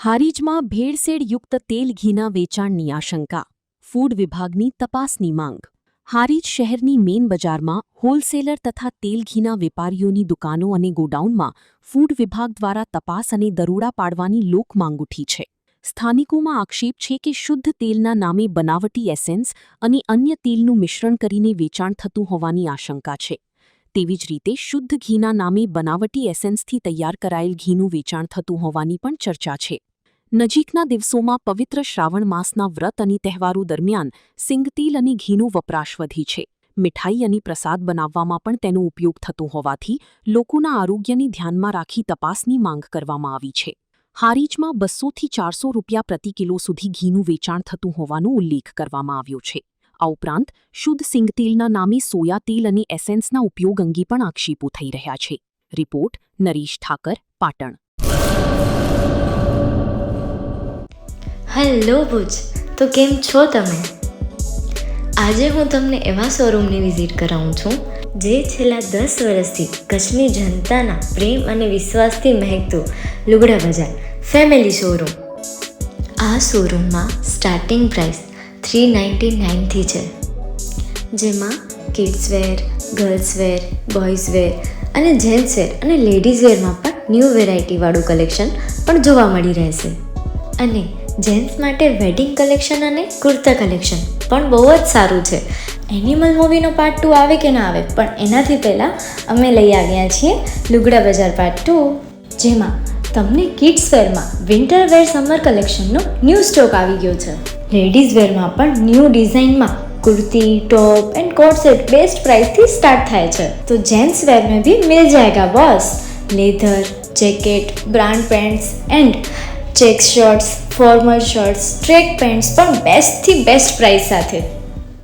હારીજમાં ભેળસેળયુક્ત તેલ ઘીના વેચાણની આશંકા. ફૂડ વિભાગની તપાસની માંગ. હારીજ શહેરની મેઇન બજારમાં હોલસેલર તથા તેલ ઘીના વેપારીઓની દુકાનો અને ગોડાઉનમાં ફૂડ વિભાગ દ્વારા તપાસ અને દરોડા પાડવાની લોકમાંગ ઉઠી છે. સ્થાનિકોમાં આક્ષેપ છે કે શુદ્ધ તેલના નામે બનાવટી એસેન્સ અને અન્ય તેલનું મિશ્રણ કરીને વેચાણ થતું હોવાની આશંકા છે. તેવી જ રીતે શુદ્ધ ઘીના નામે બનાવટી એસેન્સથી તૈયાર કરાયેલ ઘીનું વેચાણ થતું હોવાની પણ ચર્ચા છે. નજીકના દિવસોમાં પવિત્ર શ્રાવણ માસના વ્રત અને તહેવારો દરમિયાન સિંગતેલ અને ઘીનો વપરાશ વધી છે. મીઠાઈ અને પ્રસાદ બનાવવામાં પણ તેનો ઉપયોગ થતો હોવાથી લોકોના આરોગ્યને ધ્યાનમાં રાખી તપાસની માંગ કરવામાં આવી છે. હારીજમાં 200 થી 400 રૂપિયા પ્રતિ કિલો સુધી ઘીનું વેચાણ થતું હોવાનો ઉલ્લેખ કરવામાં આવ્યો છે. આ ઉપરાંત શુદ્ધ સિંગતેલના નામે સોયા તેલ અને એસેન્સના ઉપયોગ અંગે પણ આક્ષેપો થઈ રહ્યા છે. રિપોર્ટ નરેશ ઠાકર, પાટણ. હેલો ભુજ, તો કેમ છો તમે? આજે હું તમને એવા શોરૂમની વિઝિટ કરાવું છું જે છેલ્લા 10 વર્ષથી કચ્છની જનતાના પ્રેમ અને વિશ્વાસથી મહેકતું લુગડા બજાર ફેમિલી શોરૂમ. આ શોરૂમમાં સ્ટાર્ટિંગ પ્રાઇસ 399થી છે, જેમાં કિડ્સવેર, ગર્લ્સવેર, બોયઝવેર અને જેન્ટ્સવેર અને લેડીઝવેરમાં પણ ન્યૂ વેરાયટીવાળું કલેક્શન પણ જોવા મળી રહેશે. અને જેન્ટ્સ માટે વેડિંગ કલેક્શન અને કુર્તા કલેક્શન પણ બહુ જ સારું છે. એનિમલ મૂવીનો પાર્ટ 2 આવે કે ના આવે, પણ એનાથી પહેલાં અમે લઈ આવ્યા છીએ લુગડા બજાર પાર્ટ 2, જેમાં તમને કિડ્સવેરમાં વિન્ટર વેર સમર કલેક્શનનો ન્યૂ સ્ટોક આવી ગયો છે. લેડીઝ વેરમાં પણ ન્યૂ ડિઝાઇનમાં kurti, top and coat set best price थी स्टार्ट थाय छे. तो जेंट्स वेर में भी मिल जाएगा boss. Leather, jacket, brand pants and check shirts, formal shirts, track pants पर बेस्ट थी बेस्ट प्राइस साथे.